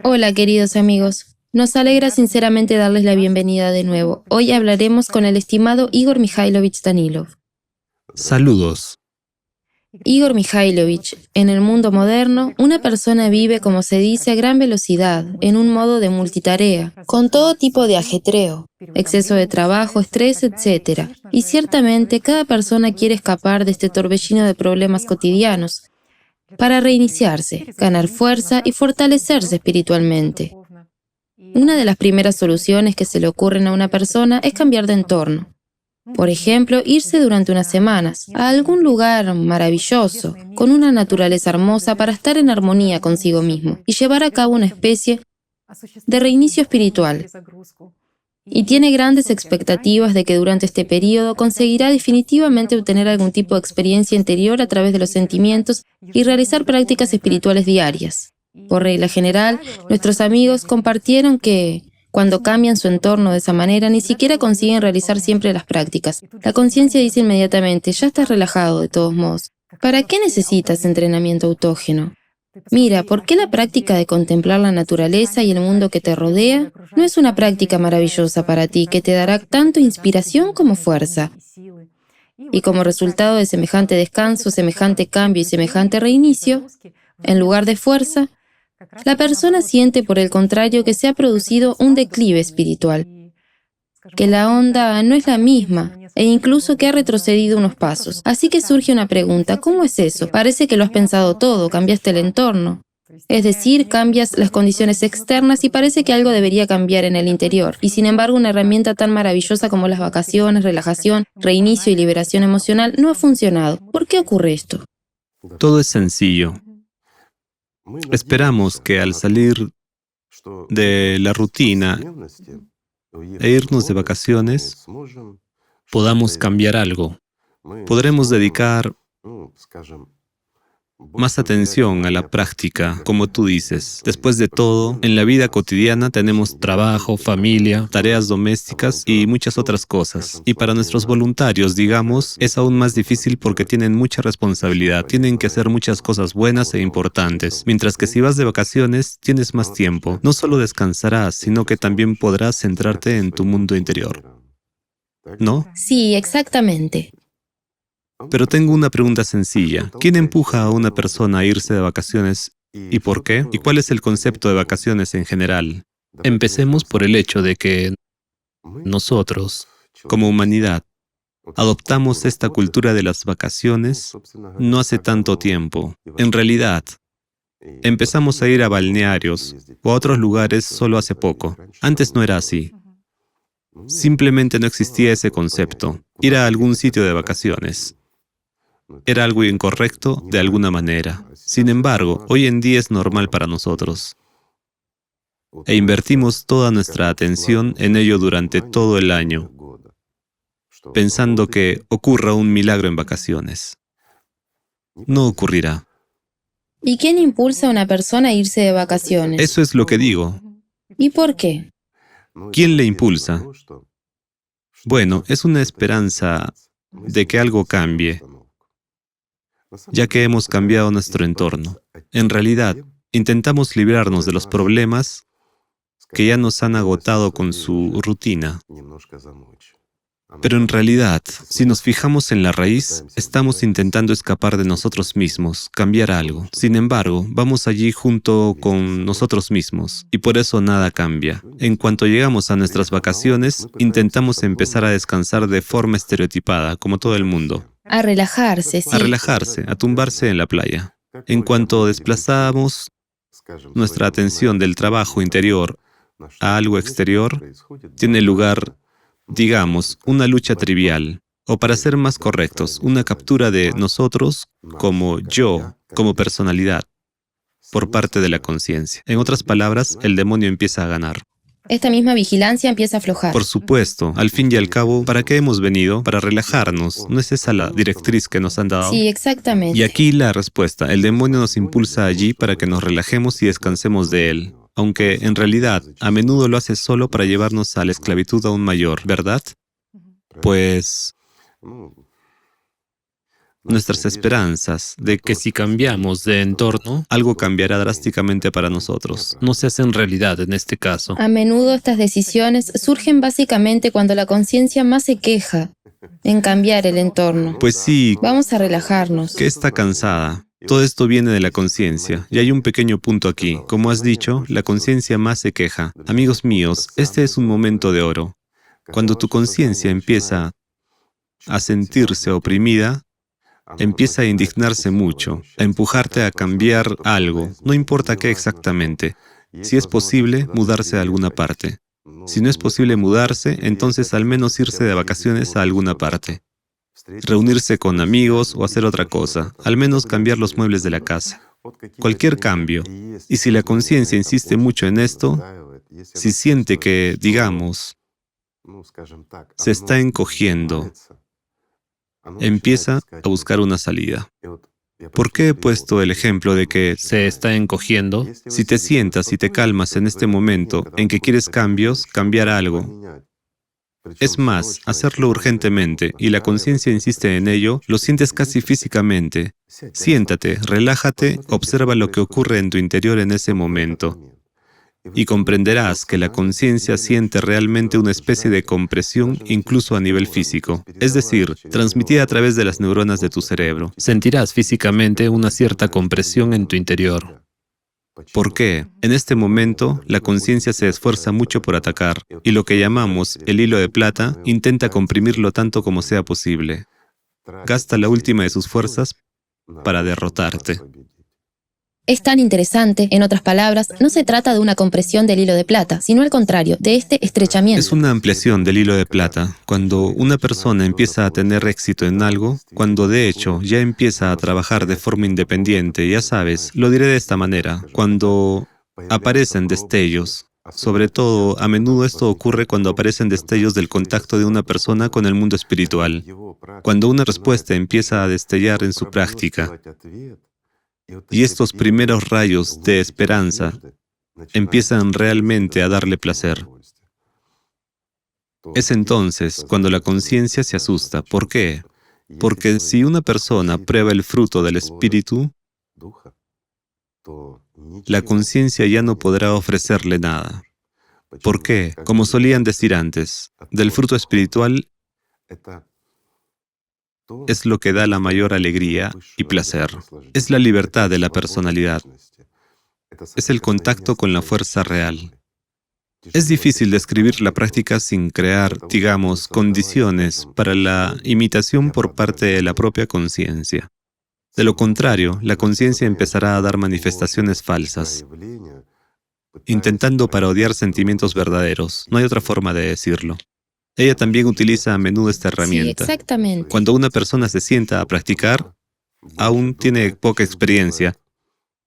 Hola, queridos amigos. Nos alegra sinceramente darles la bienvenida de nuevo. Hoy hablaremos con el estimado Igor Mikhailovich Danilov. Saludos. Igor Mikhailovich, en el mundo moderno, una persona vive, como se dice, a gran velocidad, en un modo de multitarea, con todo tipo de ajetreo, exceso de trabajo, estrés, etc. Y ciertamente cada persona quiere escapar de este torbellino de problemas cotidianos, para reiniciarse, ganar fuerza y fortalecerse espiritualmente. Una de las primeras soluciones que se le ocurren a una persona es cambiar de entorno. Por ejemplo, irse durante unas semanas a algún lugar maravilloso, con una naturaleza hermosa para estar en armonía consigo mismo y llevar a cabo una especie de reinicio espiritual. Y tiene grandes expectativas de que durante este periodo conseguirá definitivamente obtener algún tipo de experiencia interior a través de los sentimientos y realizar prácticas espirituales diarias. Por regla general, nuestros amigos compartieron que, cuando cambian su entorno de esa manera, ni siquiera consiguen realizar siempre las prácticas. La conciencia dice inmediatamente, ya estás relajado de todos modos. ¿Para qué necesitas entrenamiento autógeno? Mira, ¿por qué la práctica de contemplar la naturaleza y el mundo que te rodea no es una práctica maravillosa para ti que te dará tanto inspiración como fuerza? Y como resultado de semejante descanso, semejante cambio y semejante reinicio, en lugar de fuerza, la persona siente por el contrario que se ha producido un declive espiritual, que la onda no es la misma e incluso que ha retrocedido unos pasos. Así que surge una pregunta, ¿cómo es eso? Parece que lo has pensado todo, cambiaste el entorno. Es decir, cambias las condiciones externas y parece que algo debería cambiar en el interior. Y sin embargo, una herramienta tan maravillosa como las vacaciones, relajación, reinicio y liberación emocional no ha funcionado. ¿Por qué ocurre esto? Todo es sencillo. Esperamos que al salir de la rutina e irnos de vacaciones, podamos cambiar algo. Podremos dedicar más atención a la práctica, como tú dices. Después de todo, en la vida cotidiana tenemos trabajo, familia, tareas domésticas y muchas otras cosas. Y para nuestros voluntarios, digamos, es aún más difícil porque tienen mucha responsabilidad, tienen que hacer muchas cosas buenas e importantes. Mientras que si vas de vacaciones, tienes más tiempo. No solo descansarás, sino que también podrás centrarte en tu mundo interior. ¿No? Sí, exactamente. Pero tengo una pregunta sencilla. ¿Quién empuja a una persona a irse de vacaciones y por qué? ¿Y cuál es el concepto de vacaciones en general? Empecemos por el hecho de que nosotros, como humanidad, adoptamos esta cultura de las vacaciones no hace tanto tiempo. En realidad, empezamos a ir a balnearios o a otros lugares solo hace poco. Antes no era así. Simplemente no existía ese concepto. Ir a algún sitio de vacaciones era algo incorrecto de alguna manera. Sin embargo, hoy en día es normal para nosotros. E invertimos toda nuestra atención en ello durante todo el año, pensando que ocurra un milagro en vacaciones. No ocurrirá. ¿Y quién impulsa a una persona a irse de vacaciones? Eso es lo que digo. ¿Y por qué? ¿Quién le impulsa? Bueno, es una esperanza de que algo cambie, ya que hemos cambiado nuestro entorno. En realidad, intentamos librarnos de los problemas que ya nos han agotado con su rutina. Pero en realidad, si nos fijamos en la raíz, estamos intentando escapar de nosotros mismos, cambiar algo. Sin embargo, vamos allí junto con nosotros mismos, y por eso nada cambia. En cuanto llegamos a nuestras vacaciones, intentamos empezar a descansar de forma estereotipada, como todo el mundo. A relajarse, sí. A relajarse, a tumbarse en la playa. En cuanto desplazamos nuestra atención del trabajo interior a algo exterior, tiene lugar, digamos, una lucha trivial, o para ser más correctos, una captura de nosotros como yo, como personalidad, por parte de la conciencia. En otras palabras, el demonio empieza a ganar. Esta misma vigilancia empieza a aflojar. Por supuesto, al fin y al cabo, ¿para qué hemos venido? Para relajarnos. ¿No es esa la directriz que nos han dado? Sí, exactamente. Y aquí la respuesta, el demonio nos impulsa allí para que nos relajemos y descansemos de él. Aunque, en realidad, a menudo lo hace solo para llevarnos a la esclavitud aún mayor, ¿verdad? Pues nuestras esperanzas de que si cambiamos de entorno, algo cambiará drásticamente para nosotros, no se hacen realidad en este caso. A menudo estas decisiones surgen básicamente cuando la conciencia más se queja en cambiar el entorno. Pues sí, Vamos a relajarnos. que está cansada. Todo esto viene de la conciencia, y hay un pequeño punto aquí. Como has dicho, la conciencia más se queja. Amigos míos, este es un momento de oro. Cuando tu conciencia empieza a sentirse oprimida, empieza a indignarse mucho, a empujarte a cambiar algo, no importa qué exactamente. Si es posible, mudarse a alguna parte. Si no es posible mudarse, entonces al menos irse de vacaciones a alguna parte. Reunirse con amigos o hacer otra cosa, al menos cambiar los muebles de la casa. Cualquier cambio. Y si la conciencia insiste mucho en esto, si siente que, digamos, se está encogiendo, empieza a buscar una salida. ¿Por qué he puesto el ejemplo de que se está encogiendo? Si te sientas y te calmas en este momento en que quieres cambios, cambiar algo. Es más, hacerlo urgentemente, y la conciencia insiste en ello, lo sientes casi físicamente. Siéntate, relájate, observa lo que ocurre en tu interior en ese momento. Y comprenderás que la conciencia siente realmente una especie de compresión incluso a nivel físico, es decir, transmitida a través de las neuronas de tu cerebro. Sentirás físicamente una cierta compresión en tu interior. ¿Por qué? En este momento, la conciencia se esfuerza mucho por atacar, y lo que llamamos el hilo de plata intenta comprimirlo tanto como sea posible. Gasta la última de sus fuerzas para derrotarte. Es tan interesante, en otras palabras, no se trata de una compresión del hilo de plata, sino al contrario, de este estrechamiento. Es una ampliación del hilo de plata. Cuando una persona empieza a tener éxito en algo, cuando de hecho ya empieza a trabajar de forma independiente, ya sabes, lo diré de esta manera, cuando aparecen destellos. Sobre todo, a menudo esto ocurre cuando aparecen destellos del contacto de una persona con el mundo espiritual. Cuando una respuesta empieza a destellar en su práctica, y estos primeros rayos de esperanza empiezan realmente a darle placer. Es entonces cuando la conciencia se asusta. ¿Por qué? Porque si una persona prueba el fruto del espíritu, la conciencia ya no podrá ofrecerle nada. ¿Por qué? Como solían decir antes, del fruto espiritual es lo que da la mayor alegría y placer. Es la libertad de la personalidad. Es el contacto con la fuerza real. Es difícil describir la práctica sin crear, digamos, condiciones para la imitación por parte de la propia conciencia. De lo contrario, la conciencia empezará a dar manifestaciones falsas, intentando parodiar sentimientos verdaderos. No hay otra forma de decirlo. Ella también utiliza a menudo esta herramienta. Sí, exactamente. Cuando una persona se sienta a practicar, aún tiene poca experiencia.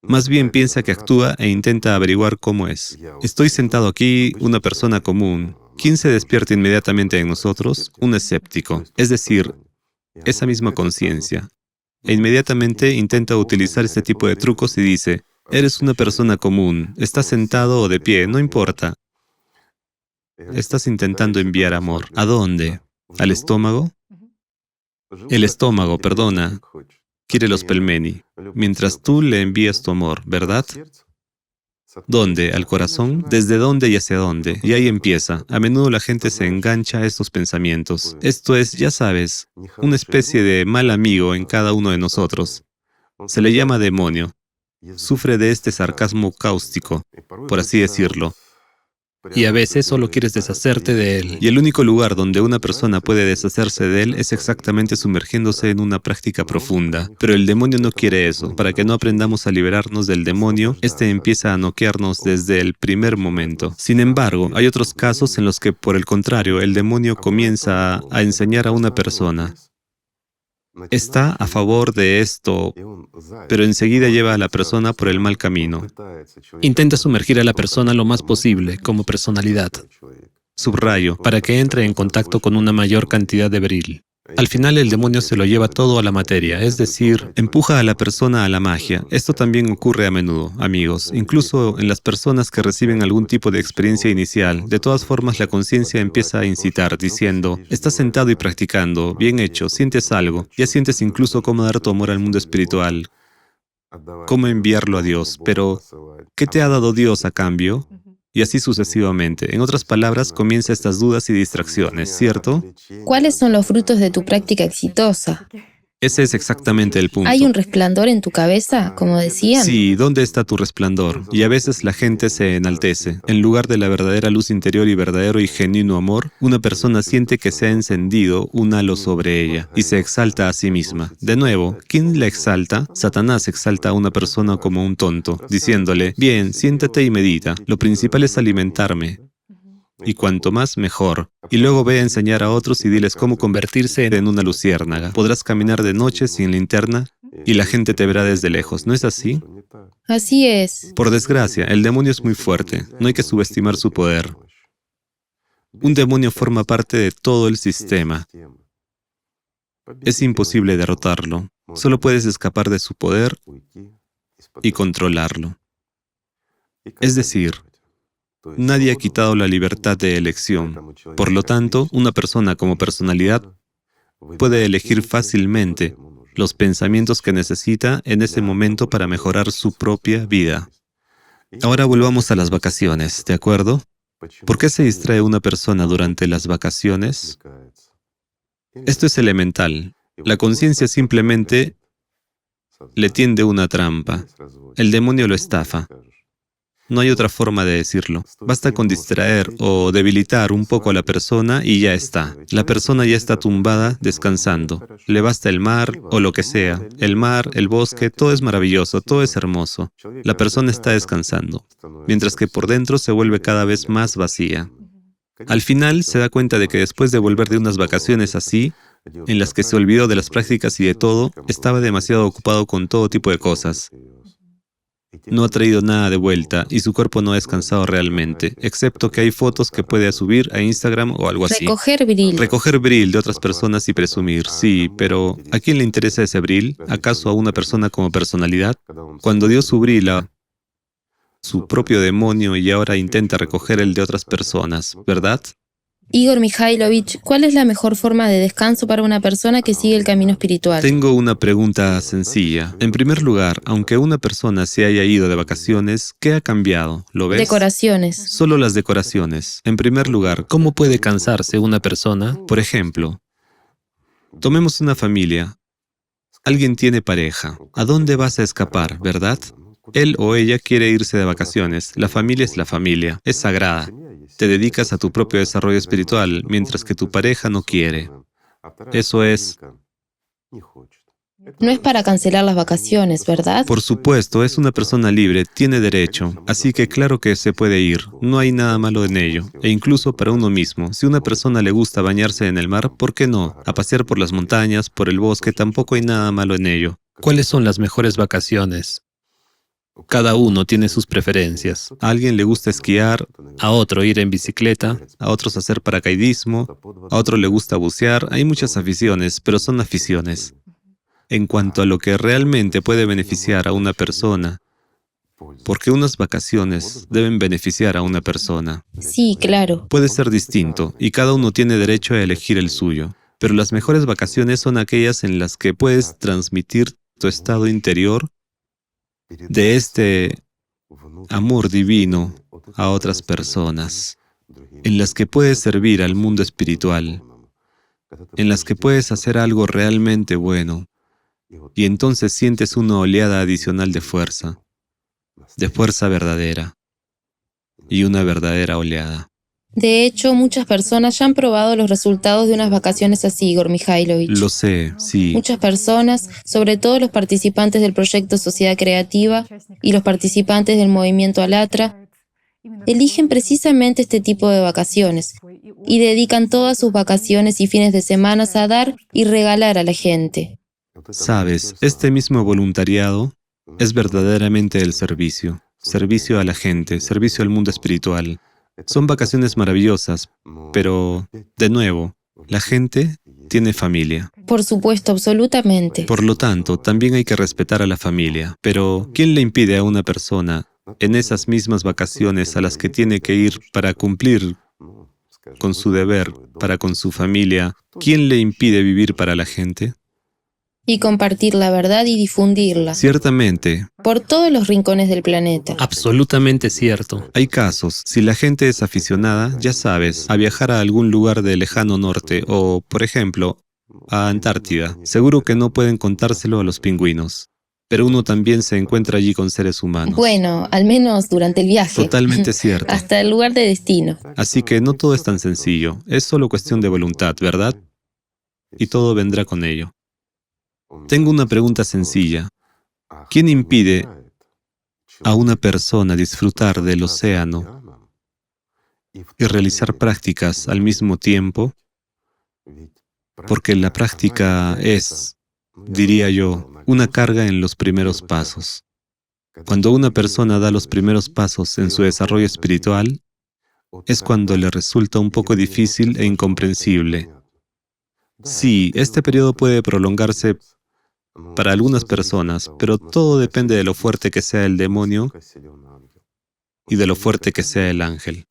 Más bien piensa que actúa e intenta averiguar cómo es. Estoy sentado aquí, una persona común. ¿Quién se despierta inmediatamente en nosotros? Un escéptico. Es decir, esa misma conciencia. E inmediatamente intenta utilizar este tipo de trucos y dice, eres una persona común, estás sentado o de pie, no importa. Estás intentando enviar amor. ¿A dónde? ¿Al estómago? El estómago, perdona, quiere los pelmeni, mientras tú le envías tu amor, ¿verdad? ¿Dónde? ¿Al corazón? ¿Desde dónde y hacia dónde? Y ahí empieza. A menudo la gente se engancha a estos pensamientos. Esto es, ya sabes, una especie de mal amigo en cada uno de nosotros. Se le llama demonio. Sufre de este sarcasmo cáustico, por así decirlo. Y a veces solo quieres deshacerte de él. Y el único lugar donde una persona puede deshacerse de él es exactamente sumergiéndose en una práctica profunda. Pero el demonio no quiere eso. Para que no aprendamos a liberarnos del demonio, este empieza a noquearnos desde el primer momento. Sin embargo, hay otros casos en los que, por el contrario, el demonio comienza a enseñar a una persona. Está a favor de esto, pero enseguida lleva a la persona por el mal camino. Intenta sumergir a la persona lo más posible, como personalidad. Subrayo, para que entre en contacto con una mayor cantidad de beril. Al final el demonio se lo lleva todo a la materia, es decir, empuja a la persona a la magia. Esto también ocurre a menudo, amigos, incluso en las personas que reciben algún tipo de experiencia inicial. De todas formas, la conciencia empieza a incitar, diciendo, estás sentado y practicando, bien hecho, sientes algo, ya sientes incluso cómo dar tu amor al mundo espiritual, cómo enviarlo a Dios, pero ¿qué te ha dado Dios a cambio? Y así sucesivamente. En otras palabras, comienza estas dudas y distracciones, ¿cierto? ¿Cuáles son los frutos de tu práctica exitosa? Ese es exactamente el punto. ¿Hay un resplandor en tu cabeza, como decían? Sí, ¿dónde está tu resplandor? Y a veces la gente se enaltece. En lugar de la verdadera luz interior y verdadero y genuino amor, una persona siente que se ha encendido un halo sobre ella y se exalta a sí misma. De nuevo, ¿quién la exalta? Satanás exalta a una persona como un tonto, diciéndole, bien, siéntate y medita. Lo principal es alimentarme. Y cuanto más, mejor. Y luego ve a enseñar a otros y diles cómo convertirse en una luciérnaga. Podrás caminar de noche sin linterna y la gente te verá desde lejos. ¿No es así? Así es. Por desgracia, el demonio es muy fuerte. No hay que subestimar su poder. Un demonio forma parte de todo el sistema. Es imposible derrotarlo. Solo puedes escapar de su poder y controlarlo. Es decir, nadie ha quitado la libertad de elección. Por lo tanto, una persona como personalidad puede elegir fácilmente los pensamientos que necesita en ese momento para mejorar su propia vida. Ahora volvamos a las vacaciones, ¿de acuerdo? ¿Por qué se distrae una persona durante las vacaciones? Esto es elemental. La conciencia simplemente le tiende una trampa. El demonio lo estafa. No hay otra forma de decirlo. Basta con distraer o debilitar un poco a la persona y ya está. La persona ya está tumbada, descansando. Le basta el mar o lo que sea. El mar, el bosque, todo es maravilloso, todo es hermoso. La persona está descansando, mientras que por dentro se vuelve cada vez más vacía. Al final se da cuenta de que después de volver de unas vacaciones así, en las que se olvidó de las prácticas y de todo, estaba demasiado ocupado con todo tipo de cosas. No ha traído nada de vuelta y su cuerpo no ha descansado realmente, excepto que hay fotos que puede subir a Instagram o algo así. Recoger brillo. Recoger brillo de otras personas y presumir, sí, pero ¿a quién le interesa ese brillo? ¿Acaso a una persona como personalidad? Cuando dio su brillo a su propio demonio y ahora intenta recoger el de otras personas, ¿verdad? Igor Mikhailovich, ¿cuál es la mejor forma de descanso para una persona que sigue el camino espiritual? Tengo una pregunta sencilla. En primer lugar, aunque una persona se haya ido de vacaciones, ¿qué ha cambiado? ¿Lo ves? Decoraciones. Solo las decoraciones. En primer lugar, ¿cómo puede cansarse una persona? Por ejemplo, tomemos una familia. Alguien tiene pareja. ¿A dónde vas a escapar, verdad? Él o ella quiere irse de vacaciones. La familia, es sagrada. Te dedicas a tu propio desarrollo espiritual, mientras que tu pareja no quiere. Eso es... No es para cancelar las vacaciones, ¿verdad? Por supuesto, es una persona libre, tiene derecho, así que claro que se puede ir, no hay nada malo en ello. E incluso para uno mismo, si a una persona le gusta bañarse en el mar, ¿por qué no? A pasear por las montañas, por el bosque, tampoco hay nada malo en ello. ¿Cuáles son las mejores vacaciones? Cada uno tiene sus preferencias. A alguien le gusta esquiar, a otro ir en bicicleta, a otros hacer paracaidismo, a otro le gusta bucear. Hay muchas aficiones, pero son aficiones. En cuanto a lo que realmente puede beneficiar a una persona, ¿por qué unas vacaciones deben beneficiar a una persona? Sí, claro. Puede ser distinto, y cada uno tiene derecho a elegir el suyo. Pero las mejores vacaciones son aquellas en las que puedes transmitir tu estado interior de este amor divino a otras personas, en las que puedes servir al mundo espiritual, en las que puedes hacer algo realmente bueno, y entonces sientes una oleada adicional de fuerza verdadera, y una verdadera oleada. De hecho, muchas personas ya han probado los resultados de unas vacaciones así, Igor Mikhailovich. Lo sé, sí. Muchas personas, sobre todo los participantes del proyecto Sociedad Creativa y los participantes del movimiento Alatra, eligen precisamente este tipo de vacaciones y dedican todas sus vacaciones y fines de semana a dar y regalar a la gente. Sabes, este mismo voluntariado es verdaderamente el servicio. Servicio a la gente, servicio al mundo espiritual. Son vacaciones maravillosas, pero, de nuevo, La gente tiene familia. Por supuesto, absolutamente. Por lo tanto, también hay que respetar a la familia. Pero, ¿quién le impide a una persona, en esas mismas vacaciones a las que tiene que ir para cumplir con su deber, para con su familia, quién le impide vivir para la gente? Y compartir la verdad y difundirla Ciertamente, por todos los rincones del planeta. Absolutamente cierto. hay casos. Si la gente es aficionada, ya sabes, a viajar a algún lugar del lejano norte o, por ejemplo, a Antártida, seguro que no pueden contárselo a los pingüinos. Pero uno también se encuentra allí con seres humanos. Bueno, al menos durante el viaje. Totalmente cierto. Hasta el lugar de destino. Así que no todo es tan sencillo. Es solo cuestión de voluntad, ¿verdad? Y todo vendrá con ello. Tengo una pregunta sencilla. ¿Quién impide a una persona disfrutar del océano y realizar prácticas al mismo tiempo? Porque la práctica es, diría yo, una carga en los primeros pasos. Cuando una persona da los primeros pasos en su desarrollo espiritual, es cuando le resulta un poco difícil e incomprensible. Sí, este periodo puede prolongarse para algunas personas, pero todo depende de lo fuerte que sea el demonio y de lo fuerte que sea el ángel.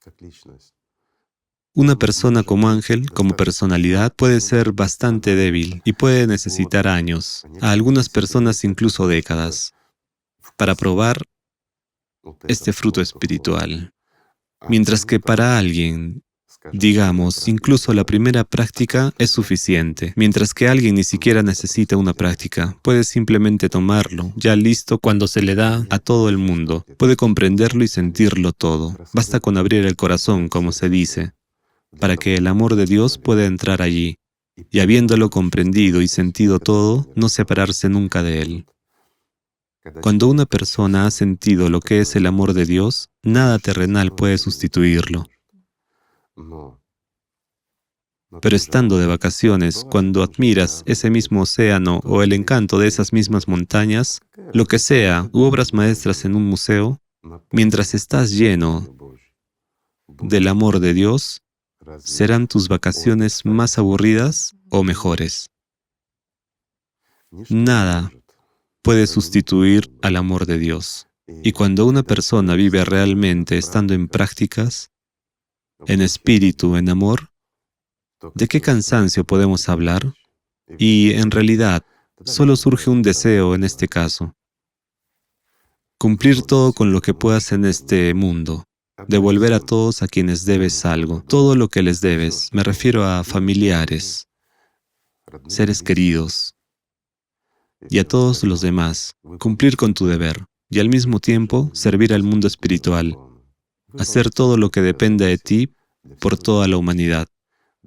Una persona como ángel, como personalidad, puede ser bastante débil y puede necesitar años, a algunas personas incluso décadas, para probar este fruto espiritual. Mientras que para alguien, digamos, incluso la primera práctica es suficiente, mientras que alguien ni siquiera necesita una práctica, puede simplemente tomarlo, ya listo Cuando se le da, a todo el mundo, puede comprenderlo y sentirlo todo. Basta con abrir el corazón, como se dice, para que el amor de Dios pueda entrar allí, y habiéndolo comprendido y sentido todo, no separarse nunca de él. Cuando una persona ha sentido lo que es el amor de Dios, nada terrenal puede sustituirlo. Pero estando de vacaciones, cuando admiras ese mismo océano o el encanto de esas mismas montañas, lo que sea, u obras maestras en un museo, mientras estás lleno del amor de Dios, ¿serán tus vacaciones más aburridas o mejores? Nada puede sustituir al amor de Dios. Y cuando una persona vive realmente estando en prácticas, en espíritu, en amor, ¿de qué cansancio podemos hablar? Y en realidad, solo surge un deseo en este caso: cumplir todo con lo que puedas en este mundo, devolver a todos a quienes debes algo, todo lo que les debes, me refiero a familiares, seres queridos, y a todos los demás, cumplir con tu deber, y al mismo tiempo servir al mundo espiritual, hacer todo lo que dependa de ti por toda la humanidad,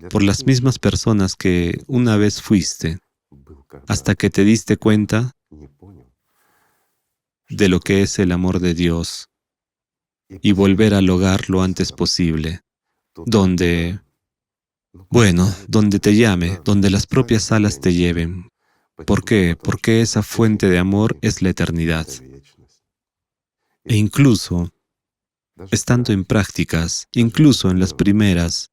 por las mismas personas que una vez fuiste, hasta que te diste cuenta de lo que es el amor de Dios, y volver al hogar lo antes posible, donde, bueno, donde te llame, donde las propias alas te lleven. ¿Por qué? Porque esa fuente de amor es la eternidad. E incluso, estando en prácticas, incluso en las primeras,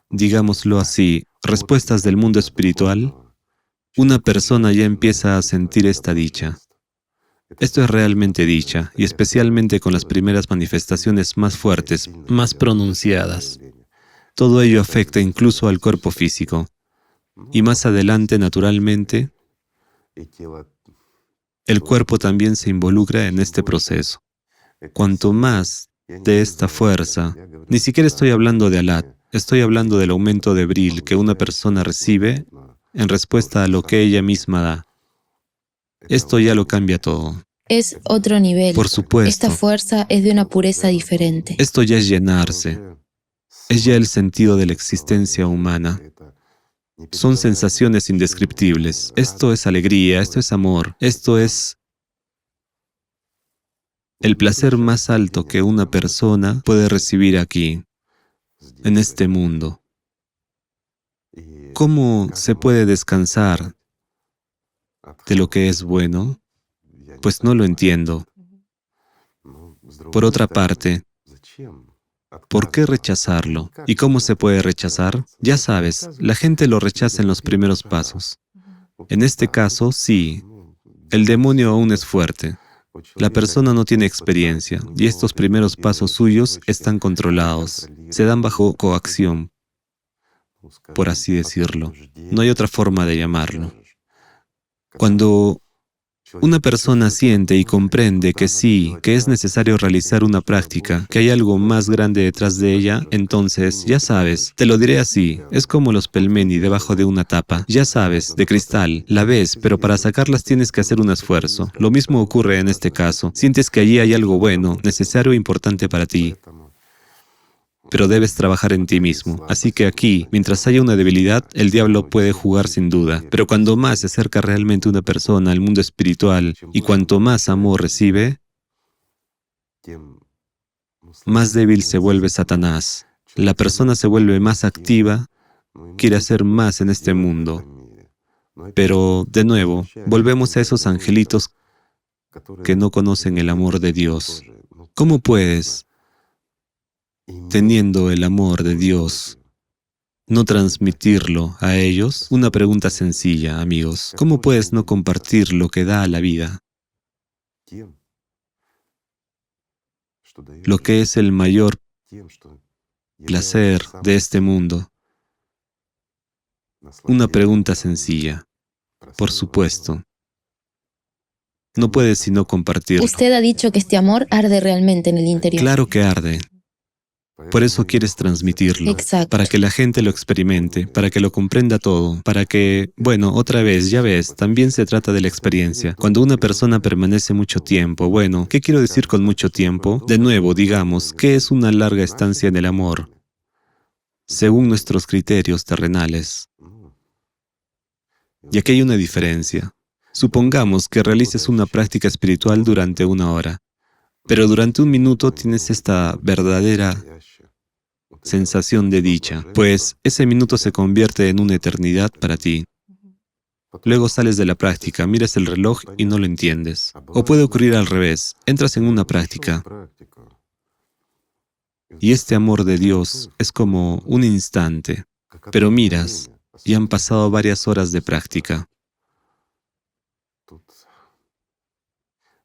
digámoslo así, respuestas del mundo espiritual, una persona ya empieza a sentir esta dicha. Esto es realmente dicha, y especialmente con las primeras manifestaciones más fuertes, más pronunciadas. todo ello afecta incluso al cuerpo físico. Y más adelante, naturalmente, el cuerpo también se involucra en este proceso. Cuanto más de esta fuerza, ni siquiera estoy hablando de alat, estoy hablando del aumento de bril que una persona recibe en respuesta a lo que ella misma da. Esto ya lo cambia todo. Es otro nivel. Por supuesto. Esta fuerza es de una pureza diferente. Esto ya es llenarse. Es ya el sentido de la existencia humana. Son sensaciones indescriptibles. Esto es alegría, esto es amor, esto es el placer más alto que una persona puede recibir aquí, en este mundo. ¿Cómo se puede descansar de lo que es bueno? Pues no lo entiendo. Por otra parte, ¿Por qué rechazarlo? ¿Y cómo se puede rechazar? Ya sabes, la gente lo rechaza en los primeros pasos. En este caso, sí, el demonio aún es fuerte. La persona no tiene experiencia y estos primeros pasos suyos están controlados, se dan bajo coacción, por así decirlo. No hay otra forma de llamarlo. Cuando una persona siente y comprende que sí, que es necesario realizar una práctica, que hay algo más grande detrás de ella, entonces, ya sabes, te lo diré así, es como los pelmeni debajo de una tapa, ya sabes, de cristal, la ves, pero para sacarlas tienes que hacer un esfuerzo. Lo mismo ocurre en este caso, sientes que allí hay algo bueno, necesario e importante para ti, pero debes trabajar en ti mismo. Así que aquí, mientras haya una debilidad, el diablo puede jugar sin duda. Pero cuando más se acerca realmente una persona al mundo espiritual y cuanto más amor recibe, más débil se vuelve Satanás. La persona se vuelve más activa, quiere hacer más en este mundo. Pero, de nuevo, volvemos a esos angelitos que no conocen el amor de Dios. ¿Cómo puedes, teniendo el amor de Dios, no transmitirlo a ellos? Una pregunta sencilla, amigos. ¿Cómo puedes no compartir lo que da a la vida? Lo que es el mayor placer de este mundo. Una pregunta sencilla. Por supuesto. No puedes sino compartirlo. Usted ha dicho que este amor arde realmente en el interior. Claro que arde. Por eso quieres transmitirlo, Exacto. para que la gente lo experimente, para que lo comprenda todo, para que, bueno, otra vez, ya ves, también se trata de la experiencia. Cuando una persona permanece mucho tiempo, bueno, ¿qué quiero decir con mucho tiempo? De nuevo, digamos, ¿qué es una larga estancia en el amor? Según nuestros criterios terrenales. Y aquí hay una diferencia. Supongamos que realices una práctica espiritual durante 1 hora, pero durante 1 minuto tienes esta verdadera sensación de dicha, pues ese minuto se convierte en una eternidad para ti. Luego sales de la práctica, miras el reloj y no lo entiendes. O puede ocurrir al revés, entras en una práctica y este amor de Dios es como un instante, pero miras y han pasado varias horas de práctica.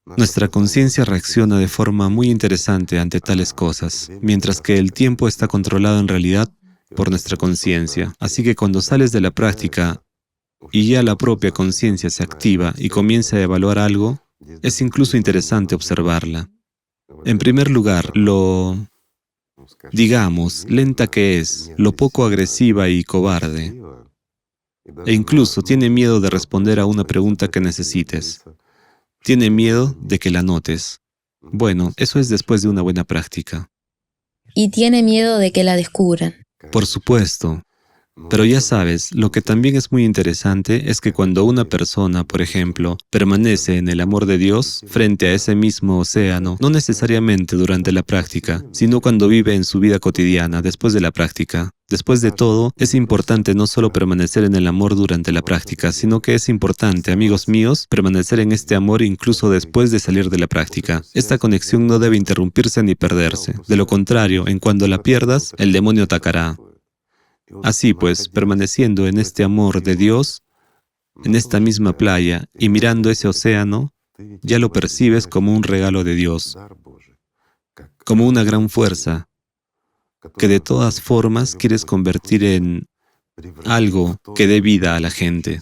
Nuestra conciencia reacciona de forma muy interesante ante tales cosas, mientras que el tiempo está controlado en realidad por nuestra conciencia. Así que cuando sales de la práctica y ya la propia conciencia se activa y comienza a evaluar algo, es incluso interesante observarla. En primer lugar, digamos, lenta que es, lo poco agresiva y cobarde, e incluso tiene miedo de responder a una pregunta que necesites. Tiene miedo de que la notes. Bueno, eso es después de una buena práctica. Y tiene miedo de que la descubran. Por supuesto. Pero ya sabes, lo que también es muy interesante es que cuando una persona, por ejemplo, permanece en el amor de Dios frente a ese mismo océano, no necesariamente durante la práctica, sino cuando vive en su vida cotidiana después de la práctica. Después de todo, es importante no solo permanecer en el amor durante la práctica, sino que es importante, amigos míos, permanecer en este amor incluso después de salir de la práctica. Esta conexión no debe interrumpirse ni perderse. De lo contrario, en cuando la pierdas, el demonio atacará. Así pues, permaneciendo en este amor de Dios, en esta misma playa y mirando ese océano, ya lo percibes como un regalo de Dios, como una gran fuerza que de todas formas quieres convertir en algo que dé vida a la gente,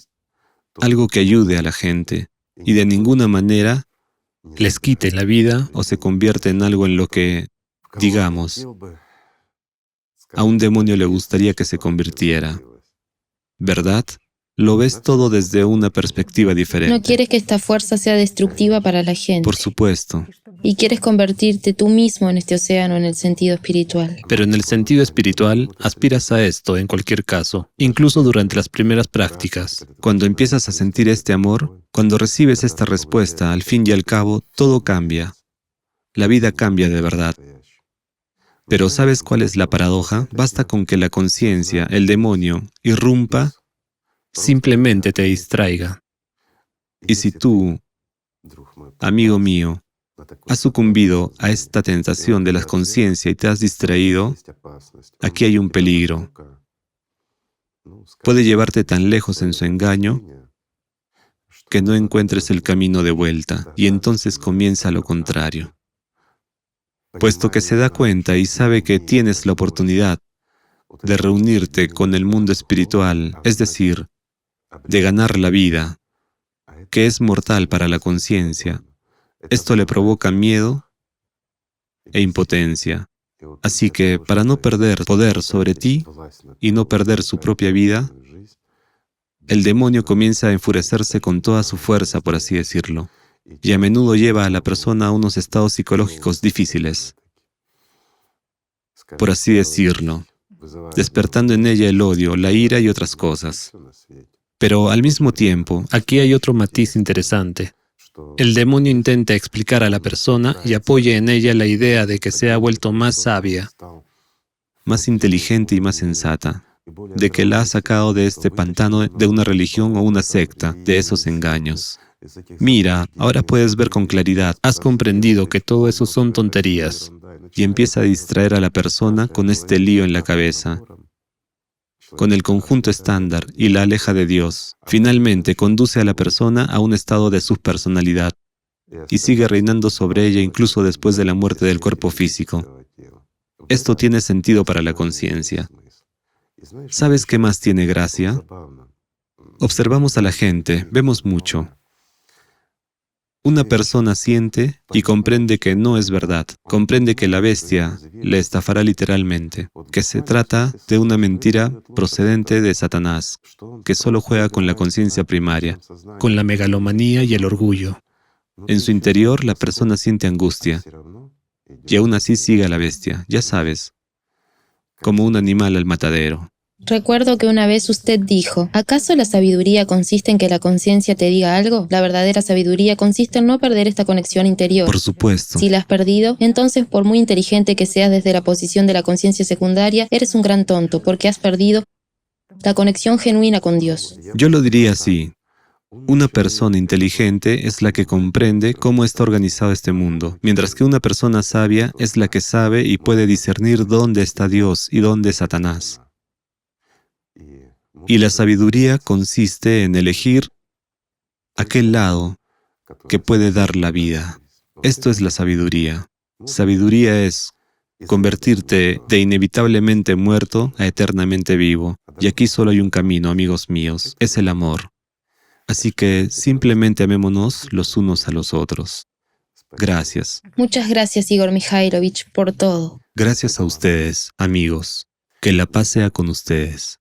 algo que ayude a la gente y de ninguna manera les quite la vida o se convierte en algo en lo que, digamos, a un demonio le gustaría que se convirtiera, ¿verdad? Lo ves todo desde una perspectiva diferente. No quieres que esta fuerza sea destructiva para la gente. Por supuesto. Y quieres convertirte tú mismo en este océano en el sentido espiritual. Pero en el sentido espiritual, aspiras a esto en cualquier caso, incluso durante las primeras prácticas. Cuando empiezas a sentir este amor, cuando recibes esta respuesta, al fin y al cabo, todo cambia. La vida cambia de verdad. Pero ¿sabes cuál es la paradoja? Basta con que la conciencia, el demonio, irrumpa, Simplemente te distraiga. y si tú, amigo mío, has sucumbido a esta tentación de la conciencia y te has distraído, aquí hay un peligro. Puede llevarte tan lejos en su engaño que no encuentres el camino de vuelta, y entonces comienza lo contrario. Puesto que se da cuenta y sabe que tienes la oportunidad de reunirte con el mundo espiritual, es decir, de ganar la vida, que es mortal para la conciencia, esto le provoca miedo e impotencia. Así que, para no perder poder sobre ti y no perder su propia vida, el demonio comienza a enfurecerse con toda su fuerza, por así decirlo, y a menudo lleva a la persona a unos estados psicológicos difíciles, por así decirlo, despertando en ella el odio, la ira y otras cosas. Pero al mismo tiempo, Aquí hay otro matiz interesante. El demonio intenta explicar a la persona y apoya en ella la idea de que se ha vuelto más sabia, más inteligente y más sensata, de que la ha sacado de este pantano de una religión o una secta, de esos engaños. Mira, ahora puedes ver con claridad, has comprendido que todo eso son tonterías. y empieza a distraer a la persona con este lío en la cabeza, con el conjunto estándar, y la aleja de Dios. Finalmente, conduce a la persona a un estado de subpersonalidad y sigue reinando sobre ella incluso después de la muerte del cuerpo físico. Esto tiene sentido para la conciencia. ¿Sabes qué más tiene gracia? Observamos a la gente, vemos mucho. Una persona siente y comprende que no es verdad, comprende que la bestia le estafará literalmente, que se trata de una mentira procedente de Satanás, que solo juega con la conciencia primaria. Con la megalomanía y el orgullo. En su interior, la persona siente angustia, y aún así sigue a la bestia, ya sabes, como un animal al matadero. Recuerdo que una vez usted dijo, ¿acaso la sabiduría consiste en que la conciencia te diga algo? La verdadera sabiduría consiste en no perder esta conexión interior. Por supuesto. Si la has perdido, entonces por muy inteligente que seas desde la posición de la conciencia secundaria, eres un gran tonto, porque has perdido la conexión genuina con Dios. Yo lo diría así. Una persona inteligente es la que comprende cómo está organizado este mundo, mientras que una persona sabia es la que sabe y puede discernir dónde está Dios y dónde Satanás. Y la sabiduría consiste en elegir aquel lado que puede dar la vida. Esto es la sabiduría. Sabiduría es convertirte de inevitablemente muerto a eternamente vivo. Y aquí solo hay un camino, amigos míos, es el amor. Así que simplemente amémonos los unos a los otros. Gracias. Muchas gracias, Igor Mikhailovich, por todo. Gracias a ustedes, amigos. Que la paz sea con ustedes.